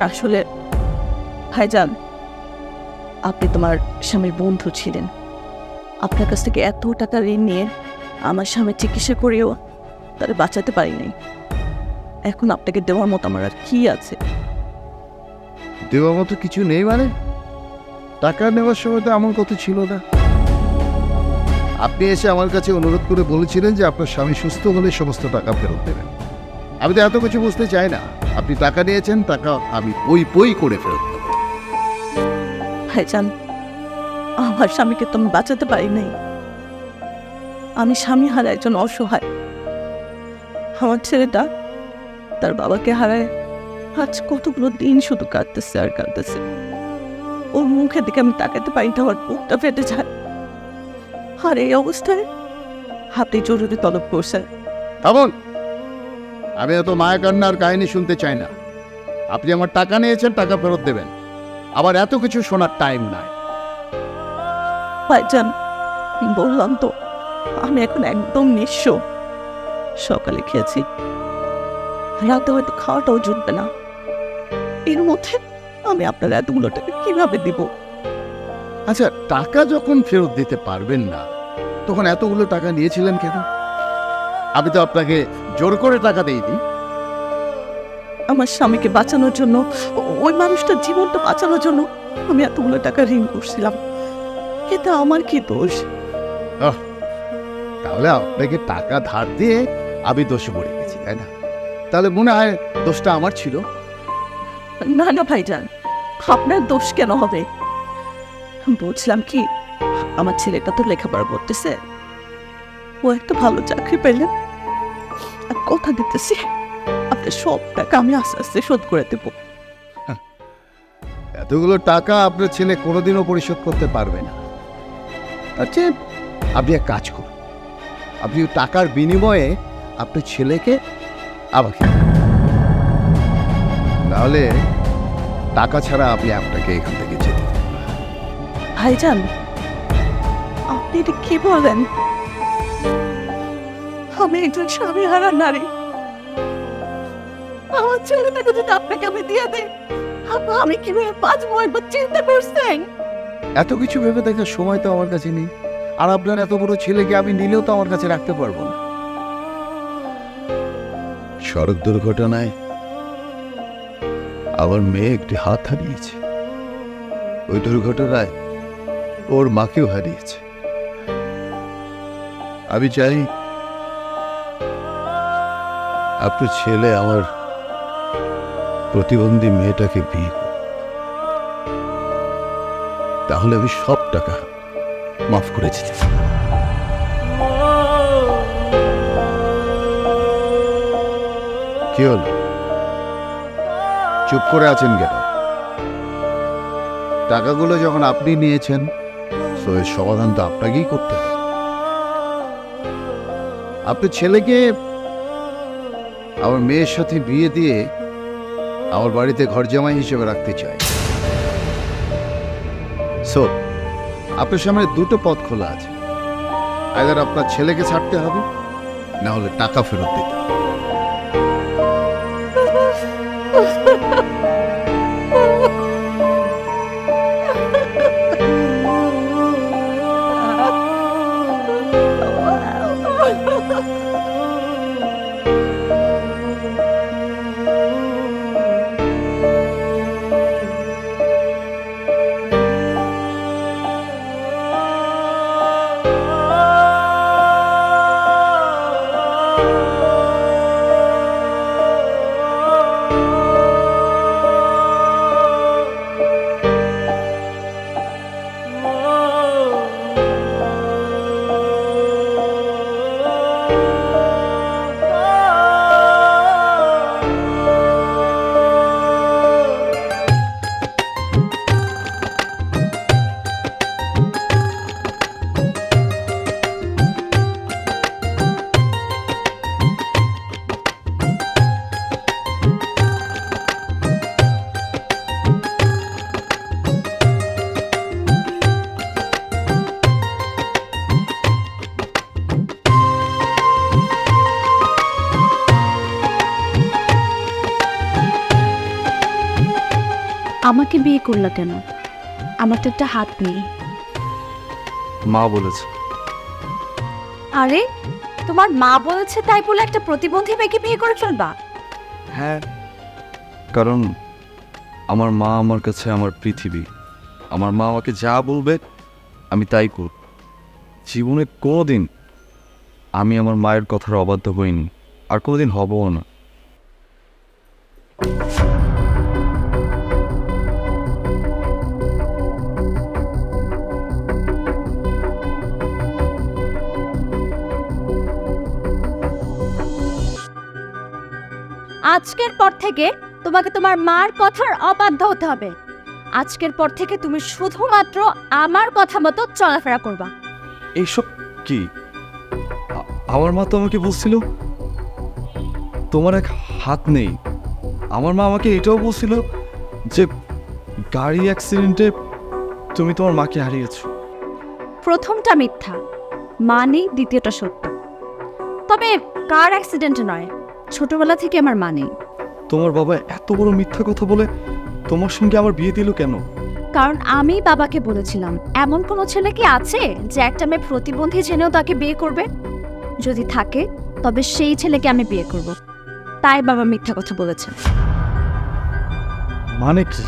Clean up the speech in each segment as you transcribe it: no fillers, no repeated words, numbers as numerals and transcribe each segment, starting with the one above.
আসলে ভাইজান, আপনি তোমার স্বামীর বন্ধু ছিলেন। আপনার কাছ থেকে এত টাকা ঋণ নিয়ে আমার স্বামী চিকিৎসা করেও তারা বাঁচাতে পারি নাই। এখন আপনাকে দেওয়ার মতো আমার আর কি আছে? দেওয়ার মতো কিছু নেই মানে? টাকা নেওয়ার সময় তো এমন কথা ছিল না। আপনি এসে আমার কাছে অনুরোধ করে বলেছিলেন যে আপনার স্বামী সুস্থ হলে সমস্ত টাকা ফেরত দেবেন। আমি তো এত কিছু বুঝতে চাই না। আপনি টাকা নিয়েছেন, টাকা আমি পই করে ফেরত দেব। ভাইজান, আমার স্বামীকে তো আমি বাঁচাতে পারি নাই। আমি স্বামী হারা একজন অসহায়। আমার ছেলেটা তার বাবাকে হারায় আজ কতগুলো দিন শুধু কাঁদতেছে আর কাঁদতেছে। ওর মুখের দিকে আমি তাকাতে পারি না, আমার বুকটা ফেটে যায়। আর এই অবস্থায় আপনি জরুরি তলব করছেন। থামুন! আমি এত মায়া কান্নার কাহিনী শুনতে চাই না। আপনি আমার টাকা নিয়েছেন, টাকা ফেরত দেবেন। আবার এত কিছু শোনার টাইম নাই। ভাইজান, বললাম তো আমি এখন একদম নিঃস্ব। সকালে খেয়েছি, রাতে হয়তো খাওয়াটাও জুটবে না। এর মধ্যে আমি আপনার এতগুলো টাকা কিভাবে দিব? আচ্ছা, টাকা যখন ফেরত দিতে পারবেন না তখন এতগুলো টাকা নিয়েছিলেন কেন? আমি তো আপনাকে জোর করে টাকা দিইনি। আমার স্বামীকে বাঁচানোর জন্য, ওই মানুষটার জীবনটা বাঁচানোর জন্য আমি এতগুলো টাকা ঋণ করছিলাম। এতে আমার কি দোষ? তাহলে আপনাকে টাকা ধার দিয়ে আমি দোষে পড়ে গেছি, তাই না? তাহলে মনে হয় দোষটা আমার ছিল। না না ভাইজান, আপনার দোষ কেন হবে? বলছিলাম কি, আমার ছেলেটা তো লেখাপড়া করতেছে, ও একটা ভালো চাকরি পেলেন। আর কথা দিতেছি আপনার সব টাকা আমি আস্তে আস্তে শোধ করে দেব। এতগুলো টাকা আপনার ছেলে কোনোদিনও পরিশোধ করতে পারবে না। আচ্ছা, আপনি এক কাজ করুন, আপনি টাকার বিনিময়ে আপনার ছেলেকে আমাকে, নাহলে টাকা ছাড়া আপনি আপনাকে এখান থেকে যেতে। ভাইজান, আপনি এটা কি বলেন? আমি একজন স্বামী হারা নারী। আমার ছেলেটাকে যদি আপনাকে আমি দিয়ে দিই, আমি কিভাবে বাঁচবো একবার চিন্তা করছেন? এত কিছু ভেবে দেখার সময় তো আমার কাছে নেই। আর আপনার এত বড় ছেলেকে আমি নিলেও তো আমার কাছে রাখতে পারবো না। সড়ক দুর্ঘটনায় আমার মেয়ে একটি হাত হারিয়েছে। ওই দুর্ঘটনায় ওর মাকেও হারিয়েছে। আমি চাই আপনার ছেলে আমার প্রতিবন্ধী মেয়েটাকে বিয়ে করুক। তাহলে আমি সব টাকা মাফ করে দিতে। কি হল? চুপ করে আছেন কেন? টাকাগুলো যখন আপনি নিয়েছেন, তো এর সমাধান তো আপনাকেই করতে হবে। আপনার ছেলেকে আমার মেয়ের সাথে বিয়ে দিয়ে আমার বাড়িতে ঘর জামাই হিসেবে রাখতে চাই। সো আপনার সামনে দুটো পথ খোলা আছে। আইদার আপনার ছেলেকে ছাড়তে হবে, না হলে টাকা ফেরত দিতে হবে। আমাকে বিয়ে করলা কেন? আমার তো একটা হাত নেই। মা বলেছে। আরে তোমার মা বলেছে তাই বলে একটা প্রতিবন্ধী মেয়েকে বিয়ে করে ফেলবা? হ্যাঁ, কারণ আমার মা আমার কাছে আমার পৃথিবী। আমার মা আমাকে যা বলবে আমি তাই করব। জীবনে কোনোদিন আমি আমার মায়ের কথার অবাধ্য হইনি, আর কোনোদিন হবও না। আজকের পর থেকে তোমাকে তোমার মার কথার অবাধ্য হতে হবে। আজকের পর থেকে তুমি শুধুমাত্র আমার কথা মতো চলাফেরা করবা। এইসব কি? আমার মা তো আমাকে বলছিল তোমার এক হাত নেই। আমার মা আমাকে এটাও বলছিল যে গাড়ি অ্যাক্সিডেন্টে তুমি তোমার মাকে হারিয়েছো। প্রথমটা মিথ্যা, মা নেই, দ্বিতীয়টা সত্য। তবে কার অ্যাক্সিডেন্টে নয়, ছোটবেলা থেকে আমার মা নেই। তোমার বাবা এত বড় মিথ্যা কথা বলে তোমার সঙ্গে আমার বিয়ে দিল কেন? কারণ আমি বাবাকে বলেছিলাম এমন কোনো ছেলে কি আছে যে একটা মেয়ে প্রতিবন্ধী জেনেও তাকে বিয়ে করবে? যদি থাকে তবে সেই ছেলেকে আমি বিয়ে করব। তাই বাবা মিথ্যা কথা বলেছে। মানে কি?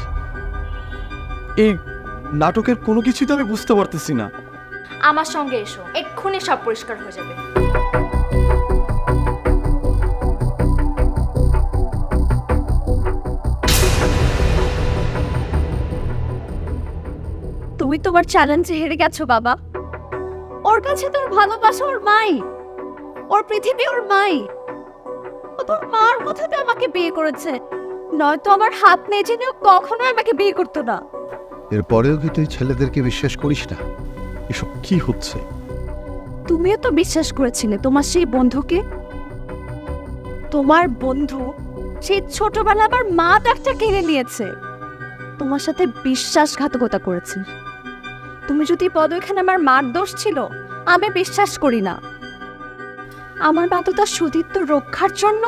এই নাটকের কোনো কিছুই তো আমি বুঝতে পারতেছি না। আমার সঙ্গে এসো, এক্ষুনি সব পরিষ্কার হয়ে যাবে। তুমি তোমার চ্যালেঞ্জে হেরে গেছো বাবা। ওর কাছে তোর ভালোবাসা ওর মাই, ওর পৃথিবী ওর মাই। ও তোর মার কথাতে আমাকে বিয়ে করেছে, নয়তো আমার হাত নেই জেনেও কখনোই আমাকে বিয়ে করতো না। এরপরেও কি তুই ছেলেদেরকে বিশ্বাস করিস না? এসব কি হচ্ছে? তুমিও তো বিশ্বাস করেছিলে তোমার সেই বন্ধুকে। তোমার বন্ধু সেই ছোটবেলা আমার মা ডাক্তার কিনে নিয়েছে, তোমার সাথে বিশ্বাসঘাতকতা করেছে। তুমি যদি বলো এখানে আমার মার দোষ ছিল, আমি বিশ্বাস করি না। আমার মা তো তার সতীত্ব রক্ষার জন্য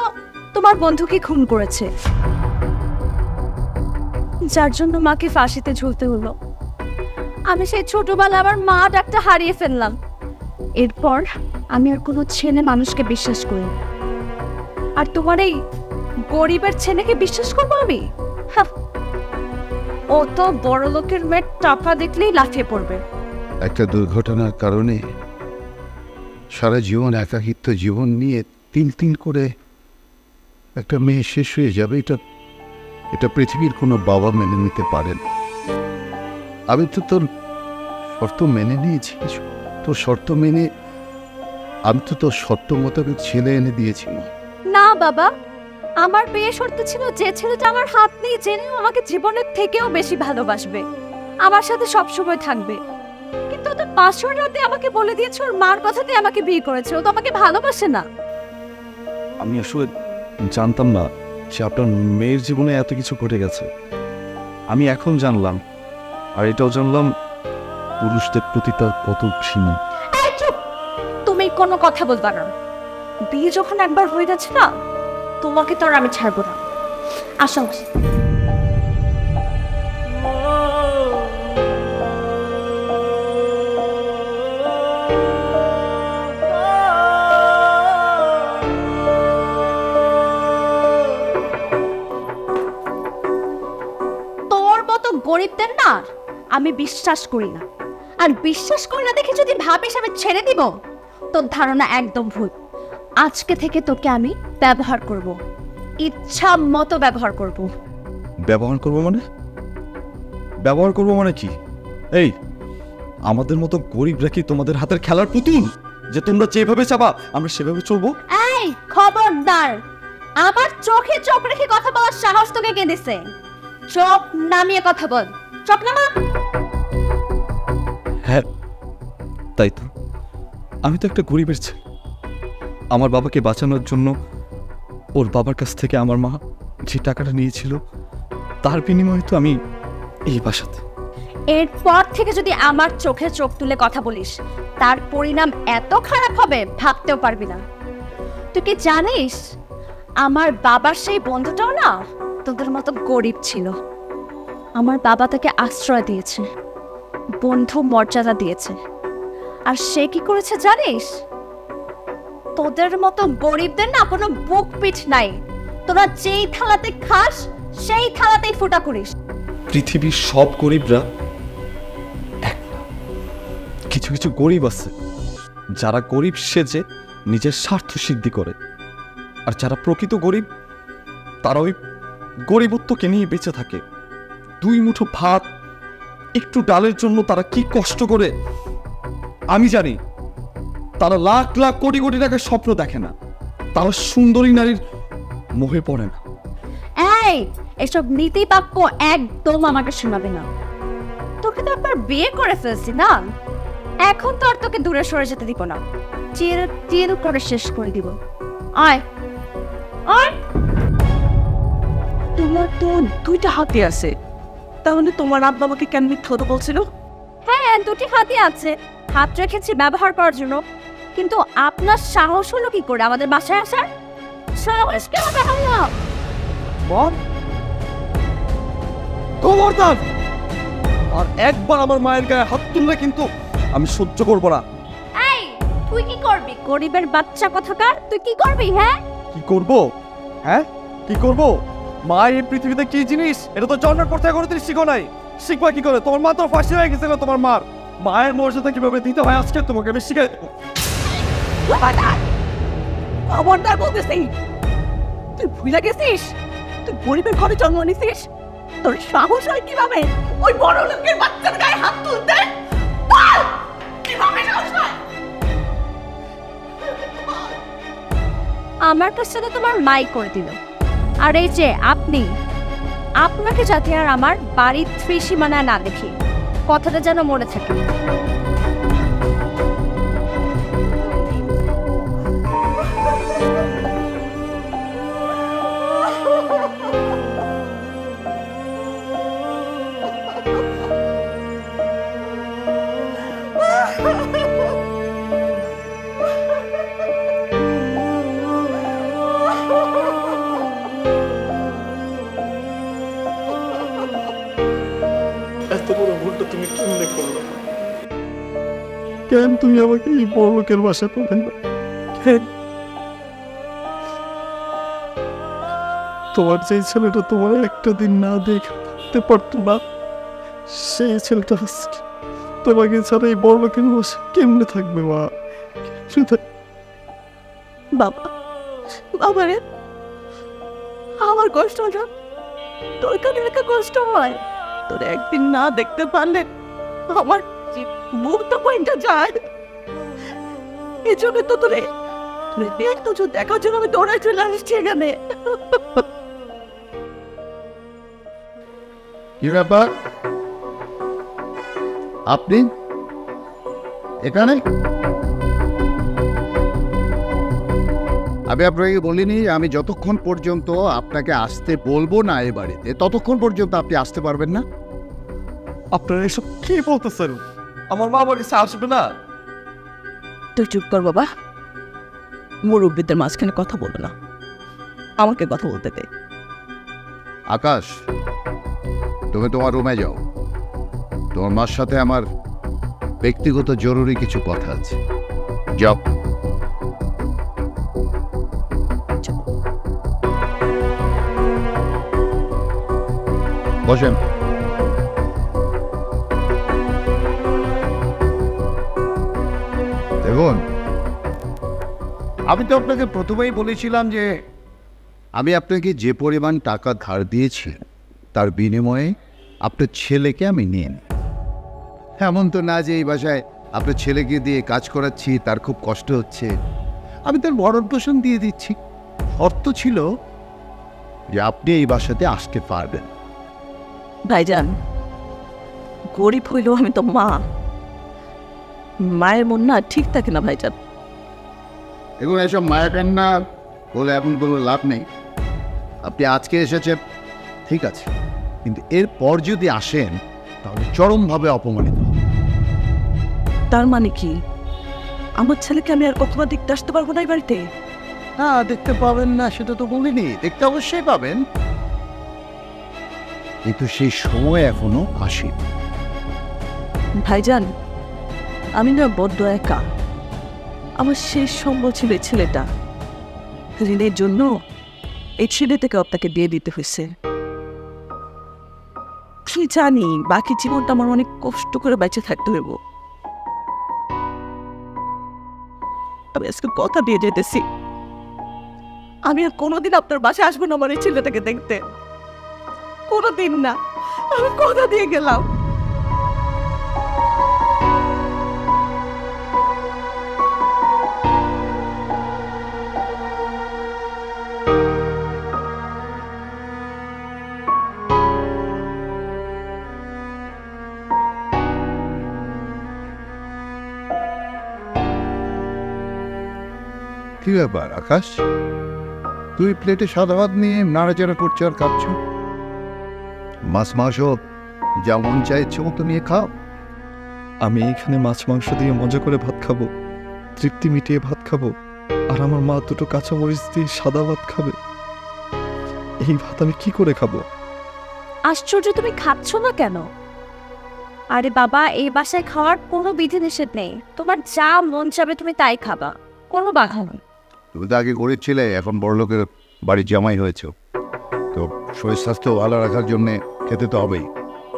তোমার বন্ধুকে খুন করেছে, যার জন্য মাকে ফাঁসিতে ঝুলতে হলো। আমি সেই ছোটবেলা আমার মা ডাক্তার হারিয়ে ফেললাম। এরপর আমি আর কোনো ছেলে মানুষকে বিশ্বাস করি, আর তোমার এই গরিবের ছেলেকে বিশ্বাস করবো আমি? ও তো বড় লোকের মেয়ের টাকা দেখলেই লাফিয়ে পড়বে। একটা দুর্ঘটনার কারণে সারা জীবন একাকিত্ব জীবন নিয়ে তিল করে একটা মেয়ে শেষ হয়ে যাবে, এটা পৃথিবীর কোনো বাবা মেনে নিতে পারেন। আমি তো তোর শর্ত মেনে নিয়েছি, তোর শর্ত মেনে আমি তো তোর শর্ত মোতাবেক ছেলে এনে দিয়েছি। না বাবা, আমার বিয়ে শর্ত ছিল যে ছেলেটা আমার হাত নিয়ে জেনেও আমাকে জীবনের থেকেও বেশি ভালোবাসবে, আমার সাথে সবসময় থাকবে। কিন্তু ও তো পাঁচশোর রাতে আমাকে বলে দিয়েছে ওর মার কথাতে আমাকে বিয়ে করেছে, ও তো আমাকে ভালোবাসে না। আমি আসলে জানতাম না যে আপনার মেয়ের জীবনে এত কিছু ঘটে গেছে। আমি এখন জানলাম, আর এটাও জানলাম পুরুষদের প্রতি তার কত ঘৃণা। তুমি কোনো কথা বলবা না। বিয়ে যখন একবার হয়ে গেছে না, তোমাকে তো আর আমি ছাড়বো না। আসো। তোর মতো গরিবদের না আমি বিশ্বাস করি না, আর বিশ্বাস করি না দেখে যদি ভাবিস আমি ছেড়ে দিব, তোর ধারণা একদম ভুল। আজকে থেকে তোকে আমি ব্যবহার করব, ইচ্ছা মতো ব্যবহার করব। ব্যবহার করবো মানে? ব্যবহার করবো মানে কি? এই আমাদের মতো গরিবরা কি তোমাদের হাতের খেলার পুতুল যে তোমরা যেভাবে চাবা আমরা সেভাবে চলবো? এই খবরদার, আমার চোখে চোখ রেখে কথা বলার সাহস তোকে কে দিছে? চোখ নামিয়ে কথা বল। চোখ নামা। হ্যাঁ তাই তো, আমি তো একটা গরিবের ছেলে। আমার বাবাকে বাঁচানোর জন্য ওর বাবার কাছ থেকে আমার মা যে টাকাটা নিয়েছিল তার বিনিময়ে তো আমি এই বাসাতে। এরপর থেকে যদি আমার চোখে চোখ তুলে কথা বলিস, তার পরিণাম এত খারাপ হবে ভাবতেও পারবি না। তুই কি জানিস আমার বাবার সেই বন্ধুটাও না তোদের মতো গরিব ছিল। আমার বাবা তাকে আশ্রয় দিয়েছে, বন্ধু মর্যাদা দিয়েছে। আর সে কি করেছে জানিস? তোদের মতো গরিবদের না কোনো বুক পিঠ নাই। তোরা যেই থালাতে খাস সেই থালাতেই ফুটা করিস। পৃথিবীর সব গরিবরা এক না। কিছু কিছু গরিব আছে যারা গরিব সেজে নিজের স্বার্থ সিদ্ধি করে, আর যারা প্রকৃত গরিব তারা ওই গরিবত্বকে নিয়ে বেঁচে থাকে। 2 মুঠো ভাত, একটু ডালের জন্য তারা কি কষ্ট করে আমি জানি। তারা লাখ লাখ কোটি কোটি টাকার স্বপ্ন দেখে না, তারা সুন্দরী নারীর মোহে পড়ে না। এই এসব নীতি বাক্য একদম আমাকে শোনাবে না। তোকে তো একবার বিয়ে করে ফেলছি না, এখন তো আর তোকে দূরে সরে যেতে দিব না। চির চির করে শেষ করে দিব। আয় আয়। তোমার তো 2টা হাতি আছে, তাহলে তোমার আব্বা আমাকে কেন মিথ্যা কথা বলছিল? হ্যাঁ, 2টি হাতি আছে, হাত রেখেছি ব্যবহার করার জন্য। কিন্তু আপনার সাহস হলো কি করে আমাদের বাসায় আসার? সাহস কেন দেখালো? খবরদার! আর একবার আমার মায়ের গায়ে হাত তুললে কিন্তু আমি সহ্য করব না। এই তুই কি করবি? গরিবের বাচ্চা কথাকার, তুই কি করবি? হ্যাঁ কি করব? হ্যাঁ কি করব? মা এই পৃথিবীতে কি জিনিস এটা তো জন্মের পর থেকে কোনোদিন শিখো নাই। শিখবা কি করে? তোমার মা তো ফাঁসি হয়ে গেছিল। তোমার মায়ের মর্যাদা কিভাবে দিতে হয় আজকে তোমাকে আমি শিখে দেবো। খবরদার বলতেছি, তুই ভুলে গেছিস তুই গরিবের ঘরে জন্ম নিছিস? তোর সাহস হয় কিভাবে ওই বড় লোকের বাচ্চার গায়ে হাত তুলতে? বল, কিভাবে সাহস হয়? আমার কাছে তো তোমার মাই করে দিল। আর এই যে আপনাকে যাতে আর আমার বাড়ির ত্রিসীমানায় না দেখি, কথাটা যেন মনে থাকে। এত বড় ভুলটা তুমি কেমনে করলে? কেন তুমি আমাকে এই বড় লোকের বাসায় পাঠালে? কেন? তোমার যে ছেলেটা তোমার একটা দিন না দেখতে পারতো না, সেই ছেলেটা তোমাকে ছাড়া এই বড় লোকের বাসায় কেমনে থাকবে? মা বাবা, বাবা রে, আমার কষ্ট না, তোর কাছে একটা কষ্ট হয়। তোর একদিন না দেখতে পারলে আমার মুখ তো পয়েন্টটা যায়। এই জন্য তো তোরে দেখতো দেখার জন্য আমি দৌড়াই চলে আসছি এখানে। কি ব্যাপার, আপনি এখানে? আমি আপনাকে বলিনি আমি যতক্ষণ পর্যন্ত আপনাকে আসতে বলবো না এ বাড়িতে, ততক্ষণ পর্যন্ত আপনি আসতে পারবেন না? আপনারা এসব কি বলতেছেন? আমার মা আমার কাছে আসবে না। তুই চুপ কর বাবা, মুরব্বীদের মাঝখানে কথা বলো না, আমাকে কথা বলতে দে। আকাশ, তুমি তোমার রুমে যাও, তোমার মার সাথে আমার ব্যক্তিগত জরুরি কিছু কথা আছে। যাও। বসেন। দেখুন, আমি তো আপনাকে প্রথমেই বলেছিলাম যে আমি আপনাকে যে পরিমাণ টাকা ধার দিয়েছি তার বিনিময়ে আপনার ছেলেকে আমি নিয়ে নিই। এমন তো না যে এই বাসায় আপনার ছেলেকে দিয়ে কাজ করাচ্ছি, তার খুব কষ্ট হচ্ছে, আমি তার ভরণ পোষণ দিয়ে দিচ্ছি। শর্ত ছিল যে আপনি এই বাসাতে আসতে পারবেন। ভাইজান, গরিব হইলেও আমি তো মা, মায়ের মন না ঠিক থাকে না ভাইজান। এগুলো এসব মায়া কান্না বলে এখন কোনো লাভ নেই। আপনি আজকে এসেছেন ঠিক আছে, কিন্তু এরপর যদি আসেন তাহলে চরমভাবে অপমানিত হবেন। তার মানে কি আমার ছেলেকে আমি আর কখনো দেখতে আসতে পারবো না এই বাড়িতে? না, দেখতে পাবেন না সেটা তো বলিনি, দেখতে অবশ্যই পাবেন। কিন্তু সেই সময় এখনো আসেনি। ভাইজান, আমি না বড্ড একা। আমার শেষ সম্বল ছিল এই ছেলেটা। ঋণের জন্য এই ছেলেটাকে আপনাকে দিয়ে দিতে হয়েছে। কি জানি বাকি জীবনটা আমার অনেক কষ্ট করে বেঁচে থাকতে হইব। আমি আজকে কথা দিয়ে যেতেছি, আমি আর কোনোদিন আপনার বাসায় আসবো না আমার এই ছেলেটাকে দেখতে। কোনোদিন না, আমি কথা দিয়ে গেলাম। কি ব্যাপার আকাশ, তুই প্লেটে সাদা ভাত নিয়ে নাড়াচাড়া করছো আর কাঁপছ? মাছ মাংস যা মন চাই ইচ্ছে মতো নিয়ে খাও। আমি এইখানে মাছ মাংস দিয়ে মজা করে ভাত খাবো, তৃপ্তি মিটিয়ে ভাত খাবো, আর আমার মা দুটো কাঁচামরিচ দিয়ে সাদা ভাত খাবে। এই ভাত আমি কি করে খাবো? আশ্চর্য, তুমি খাচ্ছ না কেন? আরে বাবা, এই বাসায় খাওয়ার কোনো বিধি নিষেধ নেই। তোমার যা মন চাবে তুমি তাই খাবা, কোনো বাধা নেই। তুমি তো আগে গরিব ছিলে, এখন বড়লোকের বাড়ির জামাই হয়েছে, তো শরীর স্বাস্থ্য ভালো রাখার জন্য খেতে তো হবেই।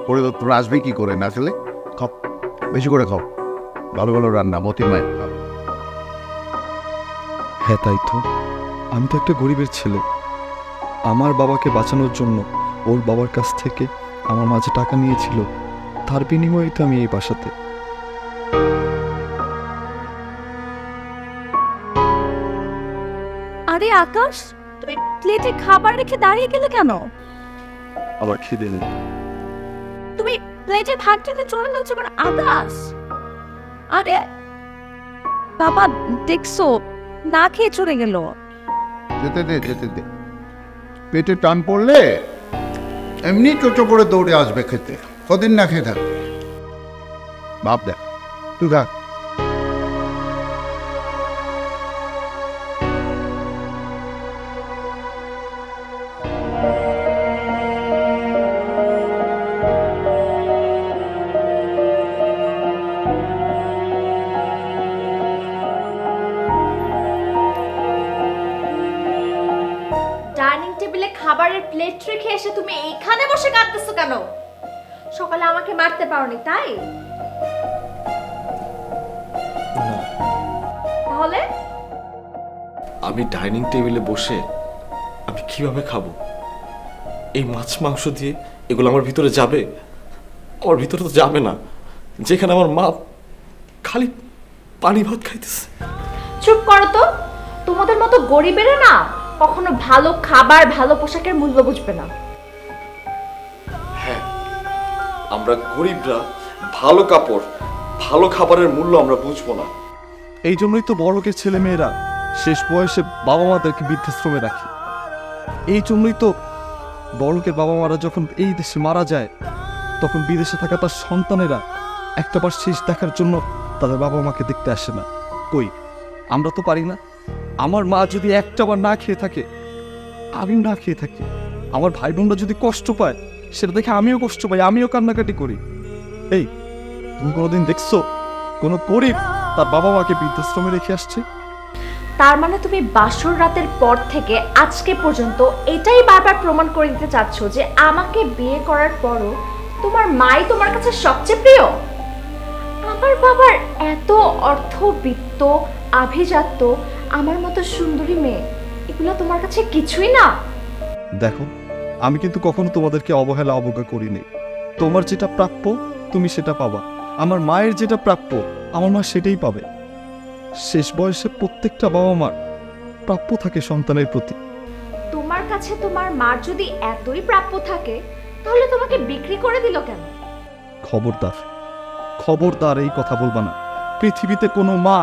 পরিবর্তন আসবে কি করে না খেলে? খাও, বেশি করে খাও, ভালো ভালো রান্না মতির মায়ের খাও। হ্যাঁ তাই তো, আমি তো একটা গরিবের ছেলে। আমার বাবাকে বাঁচানোর জন্য ওর বাবার কাছ থেকে আমার মাঝে টাকা নিয়েছিল, তার বিনিময়ে তো আমি এই বাসাতে। আরে আকাশ, তুমি প্লেটে খাবার রেখে দাঁড়িয়ে গেলে কেন? আবার খিদে নেই। তুমি প্লেটে ভাত রেখে চলে যাচ্ছ কেন আকাশ? আরে বাবা, দেখছো না খেয়ে চলে গেল। যেতে দে, যেতে দে। পেটে টান পড়লে এমনি টোটো করে দৌড়ে আসবে খেতে, কদিন না খেয়ে থাকবে। ভাব দেখ, তুই খা। ডাইনিং টেবিলে খাবারের প্লেট রেখে এসে তুমি এইখানে বসে কাঁদতেছো কেন? সকালে আমাকে মারতে পারোনি তাই? তাহলে আমি ডাইনিং টেবিলে বসে আমি কিভাবে খাবো? এই মাছ মাংস দিয়ে এগুলো আমার ভিতরে যাবে? আমার ভিতরে তো যাবে না, যেখানে আমার মা খালি পানি ভাত খাইতেছে। চুপ করো তো। তোমাদের মতো গরিবেরা না কখনো ভালো খাবার ভালো পোশাকের মূল্য বুঝবে না। হ্যাঁ, আমরা গরিবরা ভালো কাপড় ভালো খাবারের মূল্য আমরা বুঝবো না। এই জন্যই তো বড়লোকের ছেলে মেয়েরা শেষ বয়সে বাবা মাদেরকে বৃদ্ধাশ্রমে রাখে। এই জন্যই তো বড়লোকের বাবা মারা যখন এই দেশে মারা যায়, তখন বিদেশে থাকা তার সন্তানেরা একটাবার শেষ দেখার জন্য তাদের বাবা মাকে দেখতে আসে না। কই, আমরা তো পারি না। আমার মা যদি একটাবার না খেয়ে থাকে, আমি না খেয়ে থাকি, আমার ভাই বোনরা যদি কষ্ট পায়, সেটা দেখে আমিও কষ্ট পাই, আমিও কান্নাকাটি করি। এই, তুমি কোনোদিন দেখছো কোনো গরিব তার বাবা মাকে বৃদ্ধাশ্রমে রেখে আসছে? তার মানে তুমি বাসর রাতের পর থেকে আজকে পর্যন্ত এটাই বারবার প্রমাণ করে দিতে চাচ্ছ যে আমাকে বিয়ে করার পরও তোমার মাই তোমার কাছে সবচেয়ে প্রিয়? আমার বাবার এত অর্থবিত্ত, আভিজাত্য, আমার মতো সুন্দরী মেয়ে, এগুলো তোমার কাছে কিছুই না? দেখো, আমি কিন্তু কখনো তোমাদেরকে অবহেলা অবজ্ঞা করিনি। তোমার যেটা প্রাপ্য তুমি সেটা পাবা, আমার মায়ের যেটা প্রাপ্য আমার মা সেটাই পাবে। শেষ বয়সে প্রত্যেকটা বাবা মার প্রাপ্য থাকে সন্তানের প্রতি। তোমার কাছে তোমার মার যদি এতই প্রাপ্য থাকে, তাহলে তোমাকে বিক্রি করে দিল কেন? খবরদার, খবরদার এই কথা বলবা না। পৃথিবীতে কোনো মা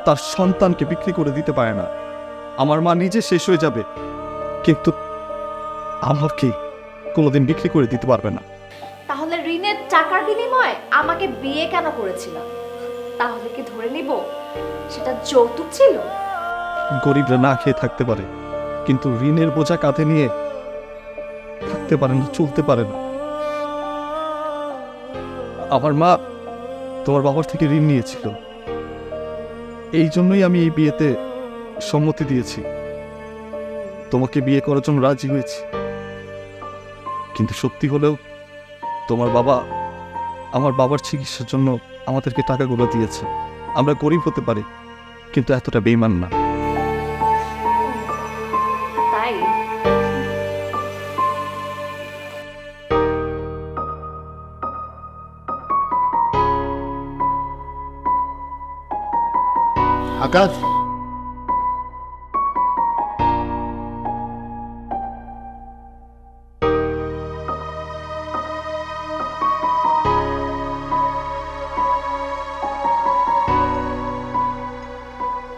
তার সন্তানকে বিক্রি করে দিতে পারে না। আমার মা নিজে শেষ হয়ে যাবে, কিন্তু আমাকে কোনোদিন বিক্রি করে দিতে পারবে না। তাহলে ঋণের টাকার বিনিময়ে আমাকে বিয়ে কেন করেছিল? তাহলে কি ধরে নিব সেটা যৌতুক ছিল? গরিবরা না খেয়ে থাকতে পারে, কিন্তু ঋণের বোঝা কাঁধে নিয়ে থাকতে পারে না, চলতে পারে না। আমার মা তোমার বাবার থেকে ঋণ নিয়েছিল, এই জন্যই আমি এই বিয়েতে সম্মতি দিয়েছি, তোমাকে বিয়ে করার জন্য রাজি হয়েছি। কিন্তু সত্যি হলেও তোমার বাবা আমার বাবার চিকিৎসার জন্য আমাদেরকে টাকাগুলো দিয়েছে। আমরা গরিব হতে পারি, কিন্তু এতটা বেইমান না। তাই আকাশ,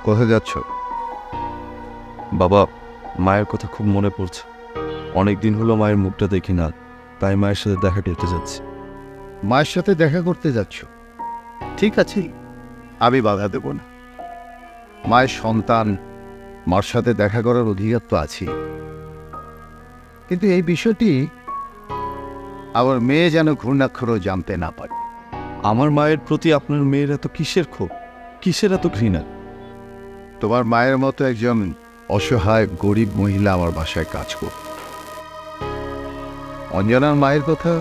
কোথায় যাচ্ছ? বাবা, মায়ের কথা খুব মনে পড়ছে। অনেক দিন হলো মায়ের মুখটা দেখি না, তাই মায়ের সাথে দেখা করতে যাচ্ছি। মায়ের সাথে দেখা করতে যাচ্ছ? ঠিক আছে, আমি বাধা দেব না। মায়ের সন্তান, মার সাথে দেখা করার অধিকার তো আছে। কিন্তু এই বিষয়টি আমার মেয়ে যেন ঘূর্ণাক্ষরও জানতে না পারে। আমার মায়ের প্রতি আপনার মেয়ের এত কিসের ক্ষোভ, কিসের এত ঘৃণা? তোমার মায়ের মতো একজন অসহায় গরিব মহিলা আমার বাসায় কাজ করত। অঞ্জনার মায়ের কথা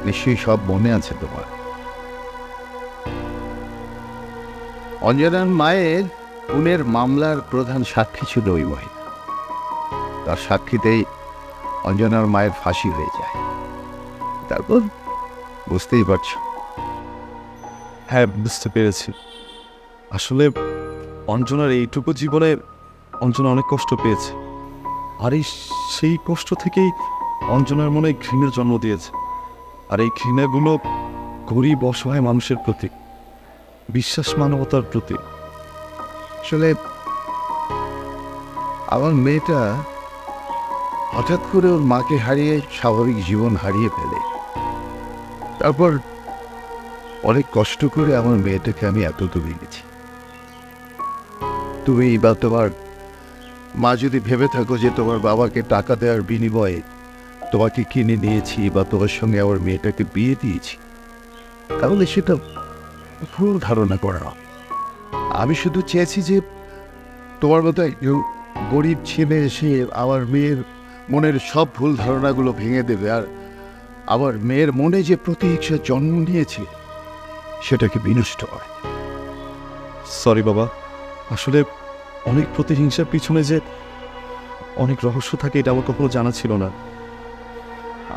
নিশ্চয়ই সব মনে আছে তোমার। অঞ্জনার মায়ের খুনের মামলার প্রধান সাক্ষী ছিল ওই মহিলা। তার সাক্ষীতেই অঞ্জনার মায়ের ফাঁসি হয়ে যায়। তারপর বুঝতেই পারছো। হ্যাঁ, বুঝতে পেরেছি। আসলে অঞ্জনার এইটুকু জীবনে অঞ্জনা অনেক কষ্ট পেয়েছে, আর সেই কষ্ট থেকেই অঞ্জনার মনে ঘৃণার জন্ম দিয়েছে। আর এই ঘৃণাগুলো গরিব অসহায় মানুষের প্রতি, বিশ্বাস মানবতার প্রতি। আসলে আমার মেয়েটা হঠাৎ করে ওর মাকে হারিয়ে স্বাভাবিক জীবন হারিয়ে ফেলে। তারপর অনেক কষ্ট করে আমার মেয়েটাকে আমি এতদূর এনেছি। তুমি বা তোমার মা যদি ভেবে থাকো যে তোমার বাবাকে টাকা দেওয়ার বিনিময়ে তোমাকে কিনে নিয়েছি বা তোমার সঙ্গে আমার মেয়েটাকে বিয়ে দিয়েছি, তাহলে সেটা ভুল ধারণা করা। আমি শুধু চেয়েছি যে তোমার মতো একজন গরিব ছেলে এসে আমার মেয়ের মনের সব ভুল ধারণাগুলো ভেঙে দেবে, আর আমার মেয়ের মনে যে প্রতিহিংসার জন্ম নিয়েছে সেটাকে বিনষ্ট করে। সরি বাবা, আসলে অনেক প্রতিহিংসার পিছনে যে অনেক রহস্য থাকে এটা আমার কখনো জানা ছিল না।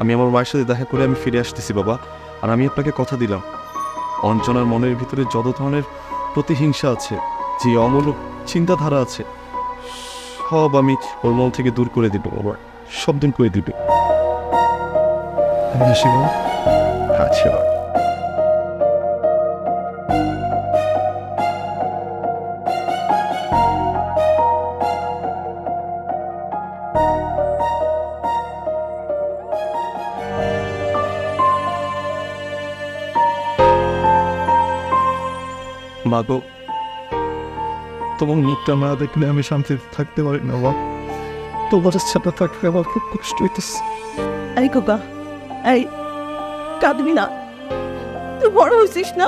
আমি আমার মায়ের সাথে দেখা করে আমি ফিরে আসতেছি বাবা। আর আমি আপনাকে কথা দিলাম, অঞ্জনার মনের ভিতরে যত ধরনের প্রতিহিংসা আছে, যে অমূলক চিন্তাধারা আছে, সব আমি ওর মন থেকে দূর করে দিব বাবা, সব দিন করে দিব। আমি আসি বাবা। আচ্ছা, মা গো, তোমার মুখটা না দেখলে আমি শান্তিতে থাকতে পারি না বাবা। তোমার সাথে থাকলে আমার খুব কষ্ট হইতেছে। এই খোকা, এই কাঁদবি না, তুই বড় হয়েছিস না।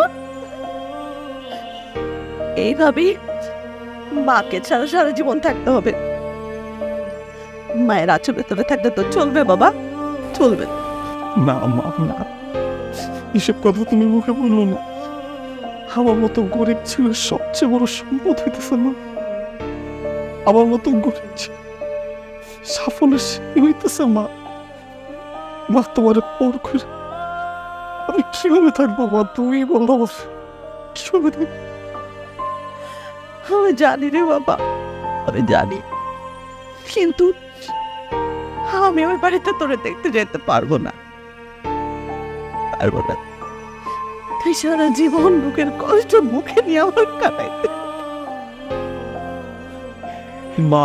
এইভাবেই মাকে ছাড়া সারা জীবন থাকতে হবে। মায়ের আচরের তোরে থাকতে তো চলবে বাবা, চলবে। না মা, না, এসব কথা তুমি মুখে বললো না। আমার মতো গরিব ছেলের সবচেয়ে বড় সম্পদ হইতেছে না। আমার মতো গরিব ছেলে সাফল্যের হইতেছে মা। মা, তোমার পর করে আমি কিভাবে থাকবো মা? তুমি বলো কিভাবে থাকবো? আমি জানি রে বাবা, আমি জানি, কিন্তু আমি ওই বাড়িতে তোরে দেখতে যেতে পারবো না, পারবো না। তুই সারা জীবন বুকের কষ্ট মুখে নিয়ে আমার কাটাইতে। মা,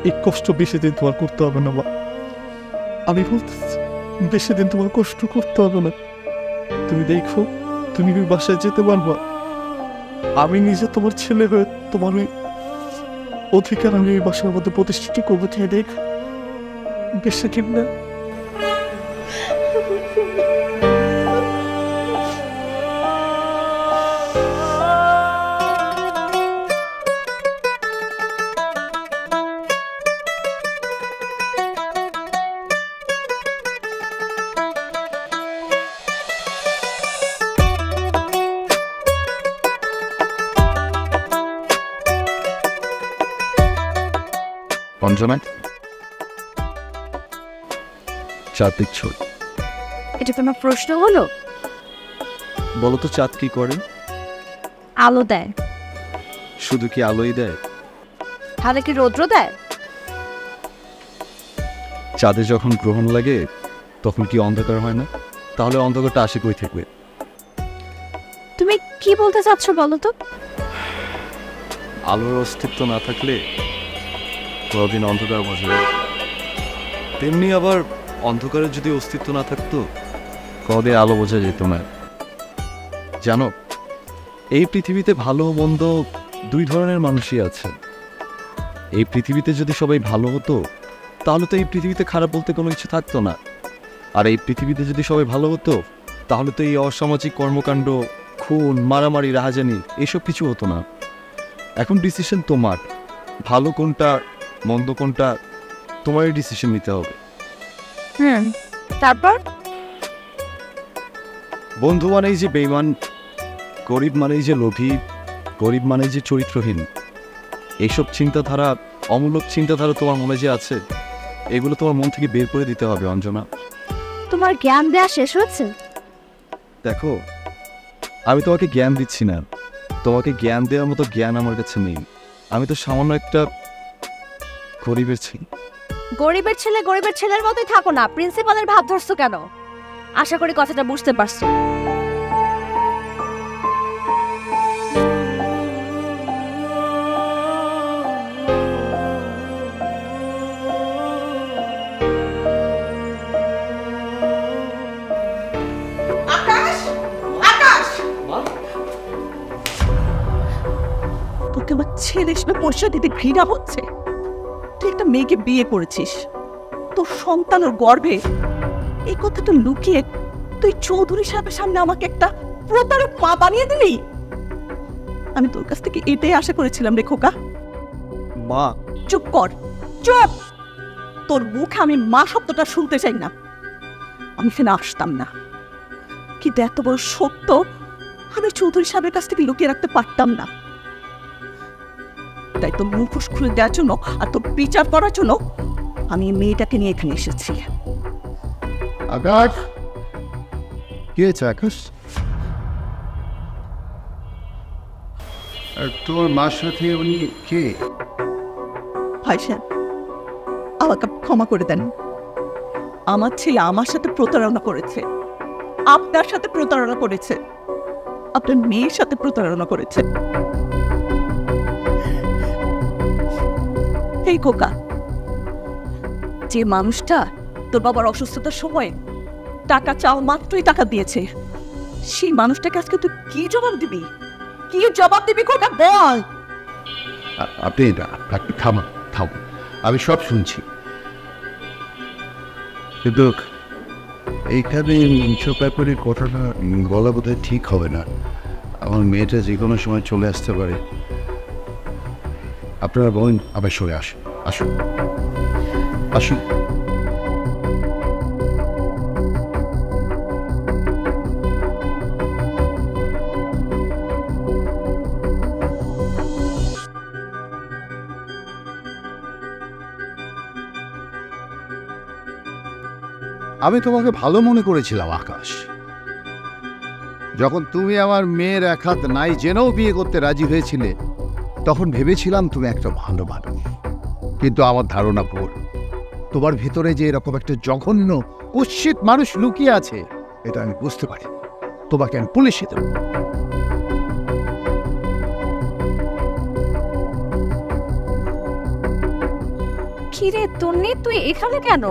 এই কষ্ট বেশি দিন তোমার করতে হবে না মা। আমি বলতেছি বেশি দিন তোমার কষ্ট করতে হবে না। তুমি দেখো, তুমি ওই বাসায় যেতে পারবা। আমি নিজে তোমার ছেলে হয়ে তোমার ওই অধিকার আমি ওই বাসার মধ্যে প্রতিষ্ঠিত করবো। দেখ বেশি দিন না। অঞ্জনা, চাঁদ দেখছ? এটা তোমার প্রশ্ন হলো? বলো তো, চাঁদ কি করে? আলো দেয়। শুধু কি আলোই দেয়? তাহলে কি রৌদ্র দেয়? চাঁদে যখন গ্রহণ লাগে তখন কি অন্ধকার হয় না? তাহলে অন্ধকারটা আসে কই থেকে? তুমি কি বলতে চাচ্ছ বলো তো? আলোর অস্তিত্ব না থাকলে কোনোদিন অন্ধকার বোঝা যায়। তেমনি আবার অন্ধকারের যদি অস্তিত্ব না থাকতো কোনোদিন আলো বোঝা যেত না। জানো, এই পৃথিবীতে ভালো মন্দ দুই ধরনের মানুষই আছে। এই পৃথিবীতে যদি সবাই ভালো হতো তাহলে তো এই পৃথিবীতে খারাপ বলতে কোনো কিছু থাকতো না। আর এই পৃথিবীতে যদি সবাই ভালো হতো তাহলে তো এই অসামাজিক কর্মকাণ্ড, খুন, মারামারি, রাহাজানি এসব কিছু হতো না। এখন ডিসিশন তোমার, ভালো কোনটা মন্দ কোনটা তোমারই ডিসিশন নিতে হবে। তারপর বন্ধু মানেই যে বেঈমান, গরিব মানেই যে লোভী, গরিব মানেই যে চরিত্রহীন, এইসব চিন্তাধারা, অমূলক চিন্তাধারা তোমার মনে যে আছে, এগুলো তোমার মন থেকে বের করে দিতে হবে অঞ্জনা। তোমার জ্ঞান দেয়া শেষ হয়েছে? দেখো, আমি তোমাকে জ্ঞান দিচ্ছি না, তোমাকে জ্ঞান দেওয়ার মতো জ্ঞান আমার কাছে নেই। আমি তো সামান্য একটা গরিবের ছেলে। গরিবের ছেলে গরিবের ছেলের মতোই থাকো না, প্রিন্সিপালের ভাব ধরছো কেন? আশা করি কথাটা বুঝতে পারছো। তোকে আমার ছেলে হিসেবে পরিচয় দিতে ঘৃণা হচ্ছে। তুই একটা মেয়েকে বিয়ে করেছিস, তোর সন্তানের গর্ভে এই কথাটা লুকিয়ে তুই চৌধুরী সাহেবের সামনে আমাকে একটা প্রতারক মা বানিয়ে দিলি। আমি তোর কাছ থেকে এটাই আশা করেছিলাম রে খোকা। মা, চুপ কর, চুপ। তোর মুখে আমি মা শব্দটা শুনতে চাই না। আমি এখানে আসতাম না, কিন্তু এত বড় সত্য আমি চৌধুরী সাহেবের কাছ থেকে লুকিয়ে রাখতে পারতাম না। তাই তোর মুখোশ খুলে দেওয়ার জন্য আর তোর বিচার করার জন্য আমি এই মেয়েটাকে নিয়ে এখানে এসেছি। আকাশ, কি হয়েছে আকাশ? আর তোর মার সাথে উনি কে? ভাই সাহেব, আমাকে ক্ষমা করে দেন। আমার ছেলে আমার সাথে প্রতারণা করেছে, আপনার সাথে প্রতারণা করেছে, আপনার মেয়ের সাথে প্রতারণা করেছে। এই খোকা, যে মানুষটা তোর বাবার অসুস্থতার সময় টাকা চাওয়া মাত্রই টাকা দিয়েছে, সেই মানুষটাকে আজকে তুই কি জবাব দিবি? কি জবাব দিবি খোকা, বল। আপনি থামা, আমি সব শুনছি, কিন্তু এইখানে এইসব ব্যাপারে কথাটা বলা বোধহয় ঠিক হবে না। আমার মেয়েটা যে কোনো সময় চলে আসতে পারে। আপনারা বলেন, আবার সরে আসুন, আসুন আসুন। আমি তোমাকে ভালো মনে করেছিলাম আকাশ। যখন তুমি আমার মেয়ের এক হাত নাই জেনেও বিয়ে করতে রাজি হয়েছিলে তখন ভেবেছিলাম তুমি একটা ভালো মানুষ। কিন্তু আমার ধারণা ভুল। তোমার ভিতরে যে এরকম একটা জঘন্য কুৎসিত মানুষ লুকিয়ে আছে এটা আমি বুঝতে পারি। তোমাকে আমি পুলিশে দেব। কিরে তন্নি, তুই এখানে কেন?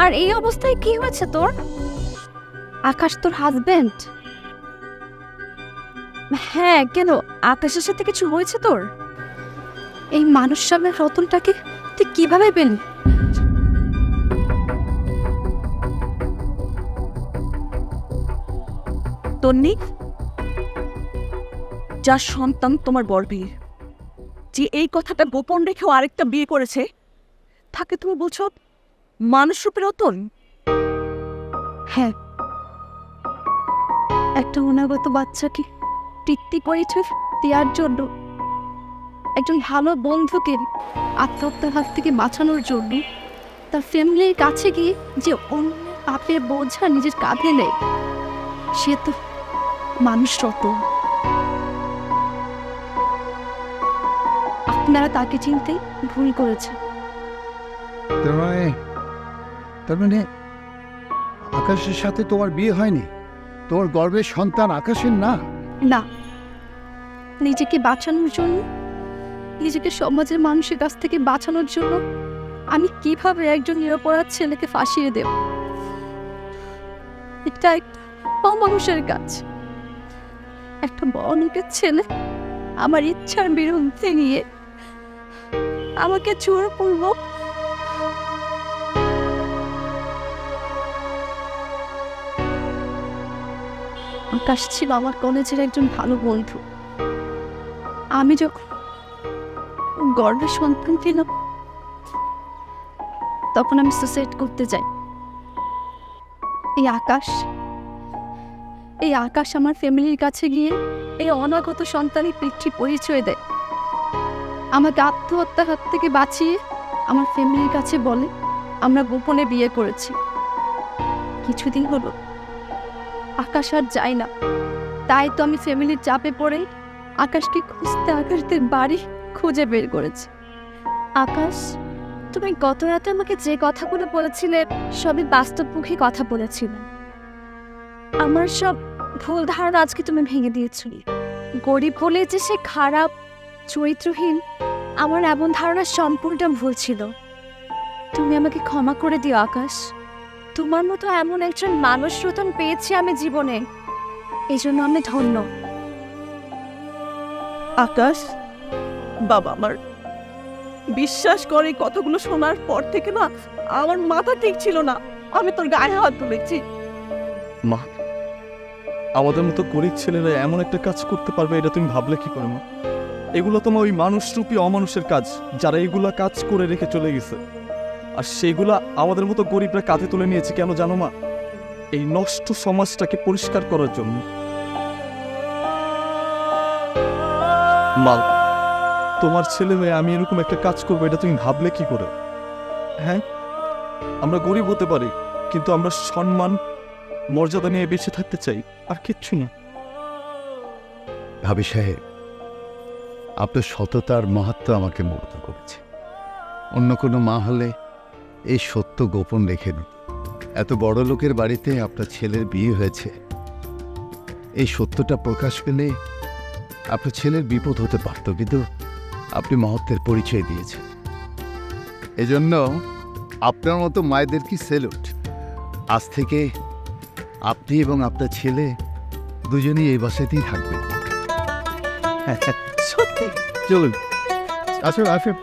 আর এই অবস্থায় কি হয়েছে তোর? আকাশ তোর হাজবেন্ড? হ্যাঁ, কেন? আকাশের সাথে কিছু হয়েছে তোর? এই মানুষ সামনে রতনটাকে তুই কিভাবে পেলি? তন্নি, যার সন্তান তোমার গর্ভে, যে এই কথাটা গোপন রেখেও আরেকটা বিয়ে করেছে, তাকে তুমি বলছো মানুষ রূপে রতন? হ্যাঁ, একটা অনাগত বাচ্চাকে তৃপ্তি পরিচয় দেওয়ার জন্য একজন ভালো বন্ধুকে আত্মহত্যার হাত থেকে বাঁচানোর জন্য তার ফ্যামিলির কাছে গিয়ে যে অন্য পাপের বোঝা নিজের কাঁধে নেয়, সে তো মানুষ রতন। আপনারা তাকে চিনতে ভুল করেছেন। তার মানে আকাশের সাথে তোমার বিয়ে হয়নি? তোমার গর্ভের সন্তান আকাশের না? না, নিজেকে বাঁচানোর জন্য, নিজেকে সমাজের মানুষের কাছ থেকে বাঁচানোর জন্য আমি কিভাবে একজন নিরপরাধ ছেলেকে ফাঁসিয়ে দেব? এটা একটা অমানুষের কাজ। একটা বড় লোকের ছেলে আমার ইচ্ছার বিরুদ্ধে গিয়ে আমাকে জোরপূর্বক আকাশ ছিল আমার কলেজের একজন ভালো বন্ধু। আমি যখন গর্ভের সন্তান ছিলাম তখন আমি সুসাইড করতে যাই। এই আকাশ আমার ফ্যামিলির কাছে গিয়ে এই অনাগত সন্তানের পিতৃ পরিচয় দেয়। আমাকে আত্মহত্যার হাত থেকে বাঁচিয়ে আমার ফ্যামিলির কাছে বলে আমরা গোপনে বিয়ে করেছি। কিছুদিন হলো আকাশ আর যায় না, তাই তো আমি ফ্যামিলির চাপে পড়ে আকাশকে খুঁজতে আকাশদের বাড়ি খুঁজে বের করেছি। আকাশ, তুমি গত রাতে আমাকে যে কথাগুলো বলেছিলে সবই বাস্তবমুখী কথা বলেছিলে। আমার সব ভুল ধারণা আজকে তুমি ভেঙে দিয়েছিলে। গরিব বলে যে সে খারাপ, চরিত্রহীন, আমার এমন ধারণা সম্পূর্ণ ভুল ছিল। তুমি আমাকে ক্ষমা করে দিও আকাশ। তোমার মতো এমন একজন মানুষ রতন পেয়েছি আমি জীবনে, এই জন্য আমি ধন্য। আকাশ, বাবা আমার বিশ্বাস করে কতগুলো শোনার পর থেকে না আমার মাথা ঠিক ছিল না। আমি তোর গায়ে হাত তুলেছি। মা, আমাদের মতো গরিব ছেলেরা এমন একটা কাজ করতে পারবে এটা তুমি ভাবলে কি করে মা? এগুলো তোমার ওই মানুষরূপী অমানুষের কাজ, যারা এগুলা কাজ করে রেখে চলে গেছে। আর সেইগুলা আমাদের মতো গরিবরা কাঁধে তুলে নিয়েছে কেন জানো মা? এই নষ্ট সমাজটাকে পরিষ্কার করার জন্য। মা, তোমার ছেলে হয়ে আমি এরকম একটা কাজ করবো এটা তুমি ভাবলে কি করে? হ্যাঁ, আমরা গরিব হতে পারি, কিন্তু আমরা সম্মান মর্যাদা নিয়ে বেঁচে থাকতে চাই, আর কিচ্ছু না। ভাবি সাহেব, আপনার সততার মাহাত্ম্য আমাকে মুগ্ধ করেছে। অন্য কোনো মা হলে এই সত্য গোপন রেখে দিত। এত বড় লোকের বাড়িতে আপনার ছেলের বিয়ে হয়েছে, এই সত্যটা প্রকাশ পেলে আপনার ছেলের বিপদ হতে পারত, কিন্তু আপনি মহত্বের পরিচয় দিয়েছেন। এজন্য আপনার মতো মায়েদের কি সেলুট। আজ থেকে আপনি এবং আপনার ছেলে দুজনেই এই বাসাতেই থাকবেন। সত্যি? চলুন, আসুন আসুন।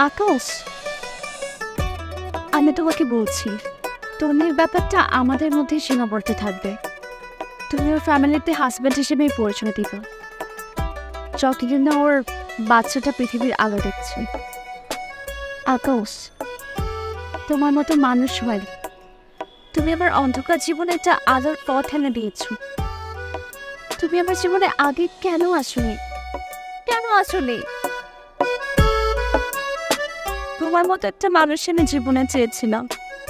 আকাশ, আমি তোমাকে বলছি, তোমার ব্যাপারটা আমাদের মধ্যে সীমাবদ্ধ থাকবে। তুমি ওর ফ্যামিলিতে হাজব্যান্ড হিসেবে পরিচয় দিবে, যতদিন না ওর বাচ্চাটা পৃথিবীর আলো দেখছে। আকাশ, তোমার মতো মানুষ হয়, তুমি আমার অন্ধকার জীবনে একটা আলোর পথ এনে দিয়েছ। তুমি আমার জীবনে আগে কেন আসোনি? তোমার মতো একটা মানুষ আমি জীবনে চেয়েছিলাম।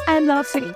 I love you.